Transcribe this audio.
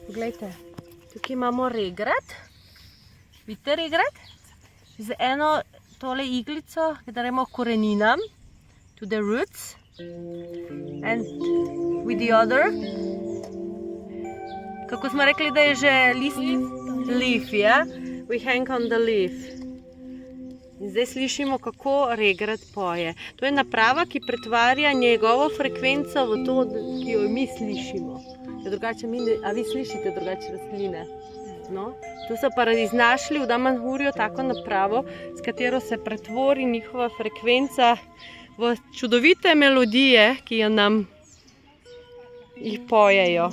Poglejte, tukaj imamo regrat. Vidite regrat? Z eno tole iglico, ki daremo koreninam, to the roots. And with the other. Kako smo rekli, da je že list? Leaf, ja? We hang on the leaf. In zdaj slišimo, kako regrat poje. To je naprava, ki pretvarja njegovo frekvenco v to, ki jo mi slišimo. A vi slišite drugače rastline? No? Tu so pa iznašli v Damanhurju tako napravo, s katero se pretvori njihova frekvenca v čudovite melodije, ki jo nam jih pojejo.